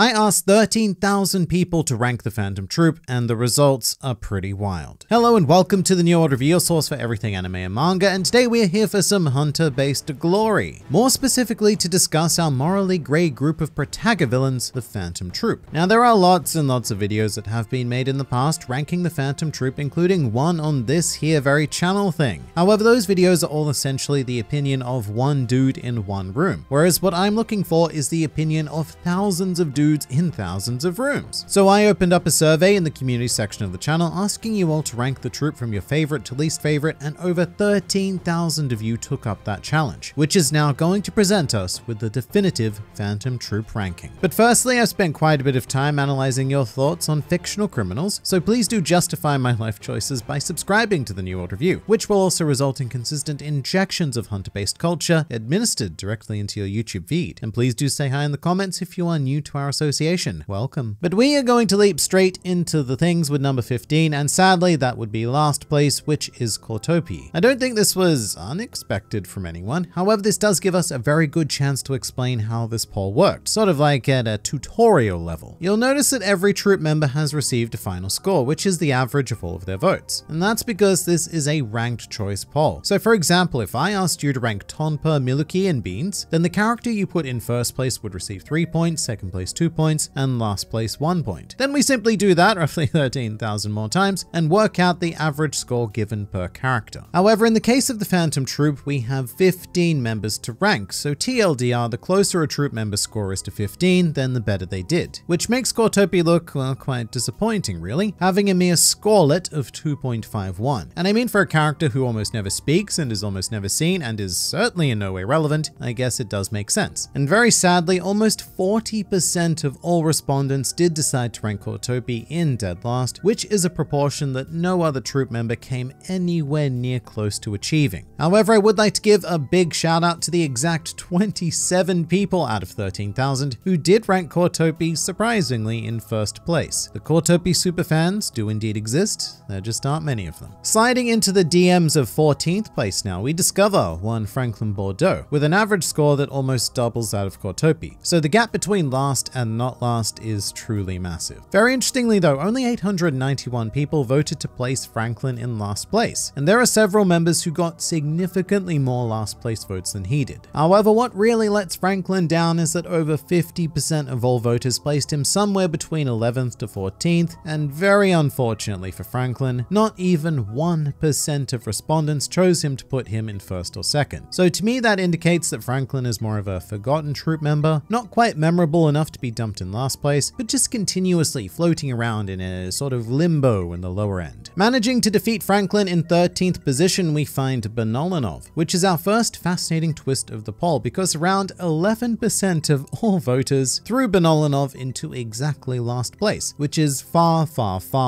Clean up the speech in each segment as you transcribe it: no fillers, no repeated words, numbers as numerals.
I asked 13,000 people to rank the Phantom Troupe, and the results are pretty wild. Hello and welcome to the NewWorldReview, your source for everything anime and manga, and today we are here for some Hunter-based glory. More specifically to discuss our morally grey group of protagonist villains, the Phantom Troupe. Now there are lots and lots of videos that have been made in the past ranking the Phantom Troupe, including one on this here very channel thing. However, those videos are all essentially the opinion of one dude in one room, whereas what I'm looking for is the opinion of thousands of dudes in thousands of rooms. So I opened up a survey in the community section of the channel asking you all to rank the troupe from your favorite to least favorite, and over 13,000 of you took up that challenge, which is now going to present us with the definitive Phantom Troupe ranking. But firstly, I've spent quite a bit of time analyzing your thoughts on fictional criminals, so please do justify my life choices by subscribing to the NewWorldReview, which will also result in consistent injections of Hunter-based culture administered directly into your YouTube feed. And please do say hi in the comments if you are new to our association. Welcome. But we are going to leap straight into the things with number 15, and sadly that would be last place, which is KALLUTO. I don't think this was unexpected from anyone. However, this does give us a very good chance to explain how this poll worked, sort of like at a tutorial level. You'll notice that every troupe member has received a final score, which is the average of all of their votes. And that's because this is a ranked choice poll. So for example, if I asked you to rank Tonpa, Miluki, and Beans, then the character you put in first place would receive 3 points, second place 2 points, and last place 1 point. Then we simply do that roughly 13,000 more times and work out the average score given per character. However, in the case of the Phantom Troupe, we have 15 members to rank, so TLDR, the closer a troupe member score is to 15, then the better they did. Which makes KALLUTO look, well, quite disappointing really, having a mere scorelet of 2.51. And I mean, for a character who almost never speaks and is almost never seen and is certainly in no way relevant, I guess it does make sense. And very sadly, almost 40% of all respondents did decide to rank KALLUTO in dead last, which is a proportion that no other troupe member came anywhere near close to achieving. However, I would like to give a big shout out to the exact 27 people out of 13,000 who did rank KALLUTO surprisingly in first place. The KALLUTO superfans do indeed exist, there just aren't many of them. Sliding into the DMs of 14th place now, we discover one Franklin Bordeaux with an average score that almost doubles that of KALLUTO. So the gap between last and not last is truly massive. Very interestingly though, only 891 people voted to place Franklin in last place, and there are several members who got significantly more last place votes than he did. However, what really lets Franklin down is that over 50% of all voters placed him somewhere between 11th to 14th, and very unfortunately for Franklin, not even 1% of respondents chose him to put him in first or second. So to me that indicates that Franklin is more of a forgotten troupe member, not quite memorable enough to be dumped in last place, but just continuously floating around in a sort of limbo in the lower end. Managing to defeat Franklin in 13th position, we find BONOLENOV, which is our first fascinating twist of the poll, because around 11% of all voters threw BONOLENOV into exactly last place, which is far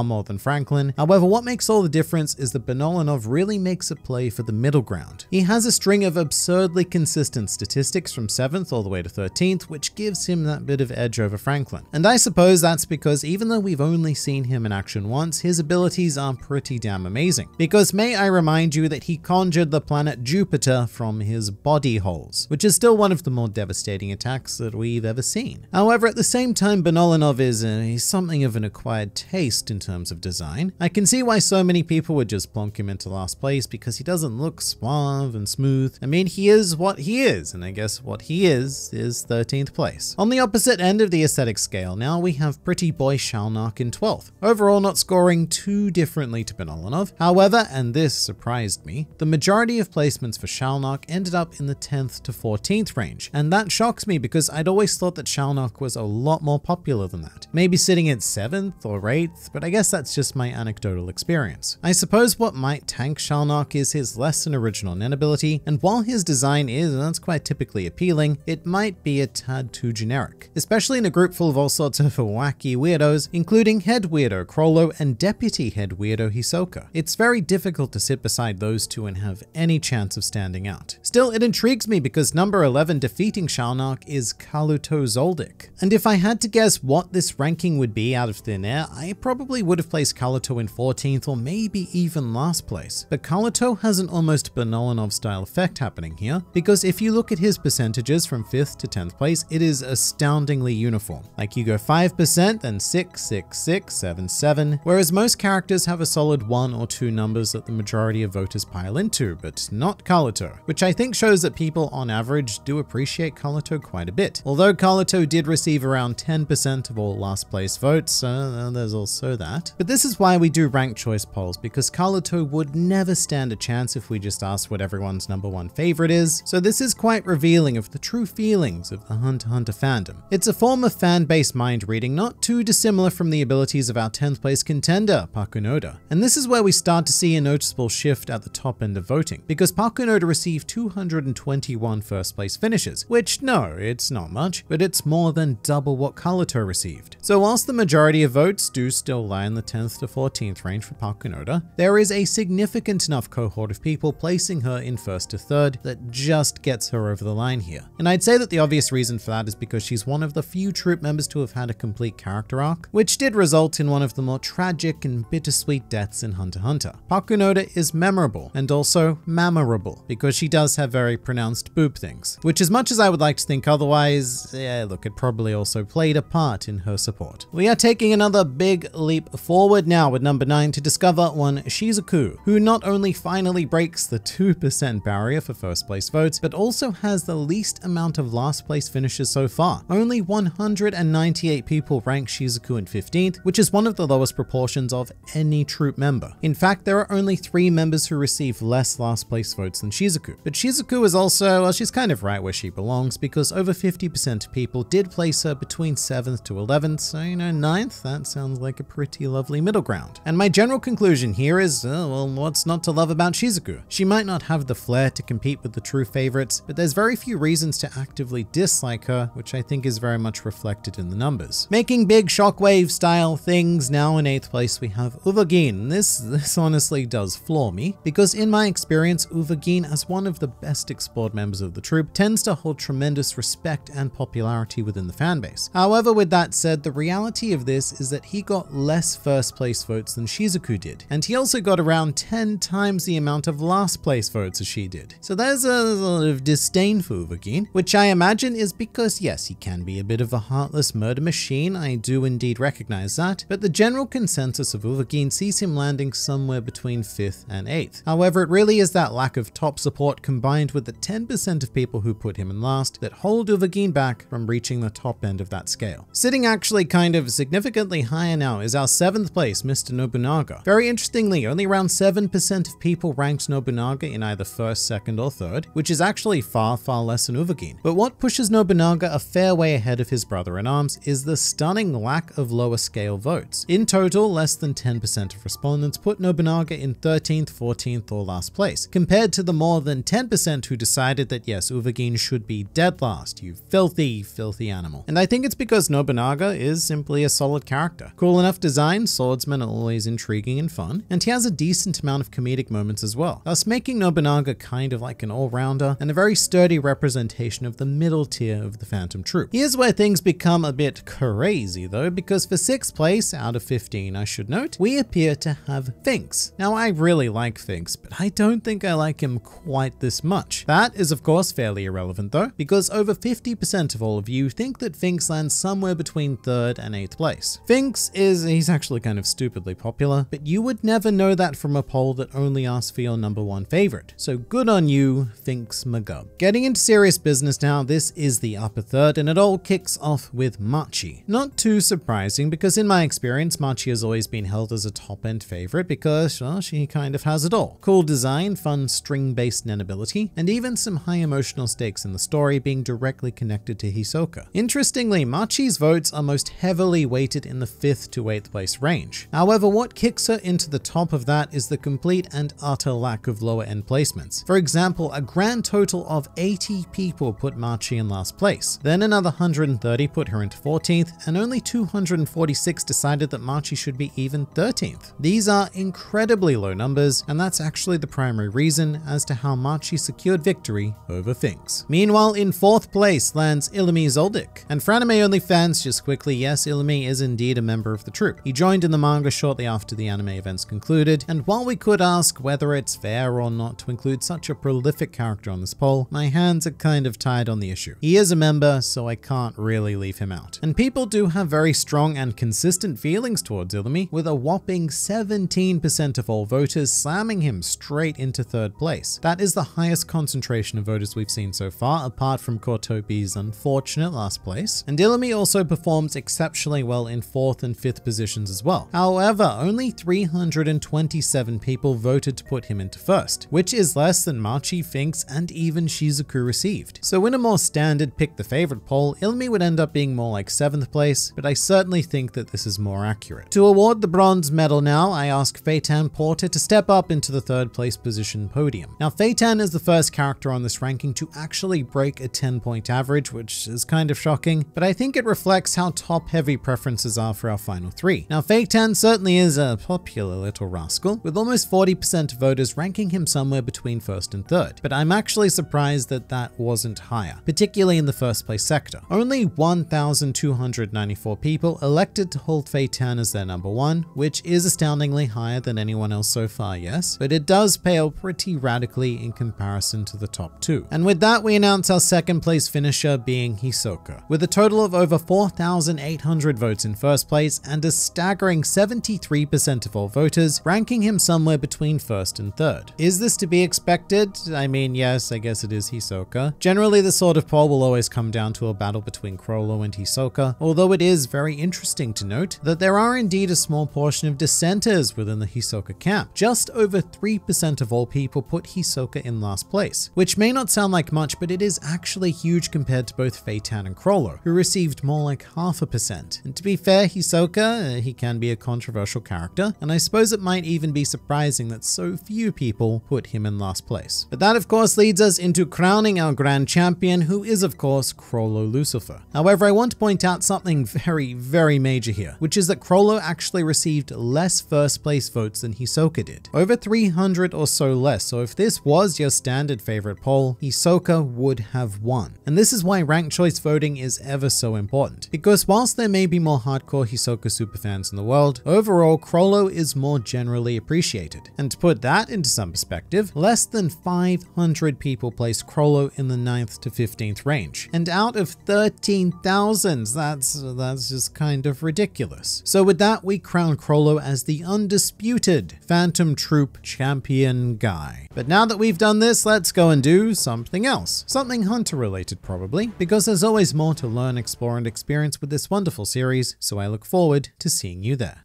more than Franklin. However, what makes all the difference is that BONOLENOV really makes a play for the middle ground. He has a string of absurdly consistent statistics from 7th all the way to 13th, which gives him that bit of edge over Franklin. And I suppose that's because even though we've only seen him in action once, his abilities are pretty damn amazing. Because may I remind you that he conjured the planet Jupiter from his body holes, which is still one of the more devastating attacks that we've ever seen. However, at the same time, BONOLENOV is something of an acquired taste in terms of design. I can see why so many people would just plonk him into last place, because he doesn't look suave and smooth. I mean, he is what he is, and I guess what he is 13th place. On the opposite end of the aesthetic scale now, we have pretty boy SHALNARK in 12th. Overall not scoring too differently to BONOLENOV. However, and this surprised me, the majority of placements for SHALNARK ended up in the 10th to 14th range, and that shocks me because I'd always thought that SHALNARK was a lot more popular than that. Maybe sitting at 7th or 8th, but I guess that's just my anecdotal experience. I suppose what might tank SHALNARK is his less than original Nen ability, and while his design is that's quite typically appealing, it might be a tad too generic, especially in a group full of all sorts of wacky weirdos, including head weirdo CHROLLO and deputy head weirdo HISOKA. It's very difficult to sit beside those two and have any chance of standing out. Still, it intrigues me because number 11 defeating SHALNARK is KALLUTO Zoldyck. And if I had to guess what this ranking would be out of thin air, I probably would have placed KALLUTO in 14th or maybe even last place. But KALLUTO has an almost BONOLENOV style effect happening here, because if you look at his percentages from 5th to 10th place, it is astoundingly uniform. Like you go 5%, then 6, 6, 6, 7, 7, whereas most characters have a solid 1 or 2 numbers that the majority of voters pile into, but not KALLUTO, which I think shows that people on average do appreciate KALLUTO quite a bit. Although KALLUTO did receive around 10% of all last place votes, so there's also that. But this is why we do ranked choice polls, because KALLUTO would never stand a chance if we just asked what everyone's #1 favorite is, so this is quite revealing of the true feelings of the Hunter x Hunter fandom. It's a form of fan-based mind reading not too dissimilar from the abilities of our 10th place contender, PAKUNODA. And this is where we start to see a noticeable shift at the top end of voting, because PAKUNODA received 221 first place finishes, which no, it's not much, but it's more than double what KALLUTO received. So whilst the majority of votes do still lie in the 10th to 14th range for PAKUNODA, there is a significant enough cohort of people placing her in 1st to 3rd that just gets her over the line here. And I'd say that the obvious reason for that is because she's one of the few troupe members to have had a complete character arc, which did result in one of the more tragic and bittersweet deaths in Hunter x Hunter. PAKUNODA is memorable and also memorable because she does have very pronounced boob things, which as much as I would like to think otherwise, yeah, look, it probably also played a part in her support. We are taking another big leap forward now with number 9 to discover one SHIZUKU, who not only finally breaks the 2% barrier for first place votes, but also has the least amount of last place finishes so far. Only 198 people rank SHIZUKU in 15th, which is one of the lowest proportions of any troupe member. In fact, there are only 3 members who receive less last place votes than SHIZUKU. But SHIZUKU is also, well, she's kind of right where she belongs, because over 50% of people did place her between 7th to 11th, so 9th, that sounds like a pretty lovely middle ground. And my general conclusion here is, well, what's not to love about SHIZUKU? She might not have the flair to compete with the true favorites, but there's very few reasons to actively dislike her, which I think is very much reflected in the numbers. Making big shockwave style things, now in 8th place we have UVOGIN. This honestly does floor me, because in my experience, UVOGIN, as one of the best explored members of the troupe, tends to hold tremendous respect and popularity within the fanbase. However, with that said, the reality of this is that he got less first place votes than SHIZUKU did, and he also got around 10 times the amount of last place votes as she did. So there's a lot of disdain for UVOGIN, which I imagine is because yes, he can be a bit of a heartless murder machine, I do indeed recognize that, but the general consensus of UVOGIN sees him landing somewhere between 5th and 8th. However, it really is that lack of top support combined with the 10% of people who put him in last that hold UVOGIN back from reaching the top end of that scale. Sitting actually kind of significantly higher now is our 7th place Mr. Nobunaga. Very interestingly, only around 7% of people ranked Nobunaga in either 1st, 2nd, or 3rd, which is actually far less than UVOGIN. But what pushes Nobunaga a fair way ahead of his brother-in-arms is the stunning lack of lower scale votes. In total, less than 10% of respondents put Nobunaga in 13th, 14th, or last place, compared to the more than 10% who decided that yes, UVOGIN should be dead last, you filthy, filthy animal. And I think it's because Nobunaga is simply a solid character. Cool enough design, swordsmen are always intriguing and fun, and he has a decent amount of comedic moments as well, thus making Nobunaga kind of like an all-rounder and a very sturdy representation of the middle tier of the Phantom Troupe. Here's where things become a bit crazy though, because for 6th place out of 15, I should note, we appear to have FEITAN. Now I really like FEITAN, but I don't think I like him quite this much. That is of course fairly irrelevant though, because over 50% of all of you think that FEITAN lands somewhere between 3rd and 8th place. FEITAN he's actually kind of stupidly popular, but you would never know that from a poll that only asks for your #1 favorite. So good on you, FEITAN Magub. Getting into serious business now, this is the upper 3rd, and it all kicks off with MACHI. Not too surprising, because in my experience, MACHI has always been held as a top-end favorite because, well, she kind of has it all. Cool design, fun string-based nenability, and even some high emotional stakes in the story being directly connected to HISOKA. Interestingly, MACHI's votes are most heavily weighted in the 5th to 8th place range. However, what kicks her into the top of that is the complete and utter lack of lower end placements. For example, a grand total of 80 people put MACHI in last place. Then another 130 put her into 14th, and only 246 decided that MACHI should be even 13th. These are incredibly low numbers, and that's actually the primary reason as to how MACHI secured victory over FEITAN. Meanwhile, in 4th place lands ILLUMI Zoldyck. And for anime only fans, just quickly, yes, ILLUMI is indeed a member of the troupe. He joined in the manga shortly after the anime events concluded, and while we could ask whether it's fair or not to include such a prolific character on this poll, my hands are kind of tied on the issue. He is a member, so I can't really leave him out. And people do have very strong and consistent feelings towards ILLUMI, with a whopping 17% of all voters slamming him straight into third place. That is the highest concentration of voters we've seen so far, apart from Kotobi's unfortunate last place. And ILLUMI also performs exceptionally well in 4th and 5th positions as well. However, only 327 people voted to put him into 1st, which is less than MACHI, FEINKS, and even SHIZUKU received. So in a more standard pick the favorite poll, ILLUMI would end up being more like 7th place, but I certainly think that this is more accurate. To award the bronze medal now, I ask FEITAN Porter to step up into the 3rd place position podium. Now FEITAN is the first character on this ranking to actually break a 10-point average, which is kind of shocking, but I think it reflects how top-heavy preferences are for our final 3. Now FEITAN certainly is a popular little rascal, with almost 40% of voters ranking him somewhere between 1st and 3rd, but I'm actually surprised that that wasn't higher, particularly in the 1st place sector. Only 1,294 people elected to hold FEITAN as their number 1, which is astoundingly higher than anyone else so far, yes, but it does pale pretty radically in comparison to the top 2. And with that, we announce our 2nd place finisher being HISOKA, with a total of over 4,800 votes in 1st place and a staggering 73% of all voters ranking him somewhere between 1st and 3rd. Is this to be expected? I mean, yes, I guess it is HISOKA. Generally, the sort of poll will always come down to a battle between CHROLLO and HISOKA, although it is very interesting to note that there are indeed a small portion of dissenters within the HISOKA camp. Just over 3% of all people put HISOKA in last place, which may not sound like much, but it is actually huge compared to both FEITAN and CHROLLO, who received more like 0.5%. And to be fair, HISOKA, he can be a controversial character, and I suppose it might even be surprising that so few people put him in last place. But that of course leads us into crowning our grand champion, who is of course CHROLLO Lucifer. However, I want to point out something very major here, which is that CHROLLO actually received less 1st place votes than HISOKA did. Over 300 or so less, so if this was your standard favorite poll, HISOKA would have won. And this is why ranked choice voting is ever so important, because whilst there may be more hardcore HISOKA superfans in the world, overall CHROLLO is more generally appreciated. And to put that into some perspective, less than 500 people placed CHROLLO in the 9th to 15th range. And out of 13,000, that's just kind of ridiculous. So with that, we crown CHROLLO as the undisputed Phantom Troupe champion guy. But now that we've done this, let's go and do something else. Something Hunter related probably, because there's always more to learn, explore, and experience with this wonderful series, so I look forward to seeing you there.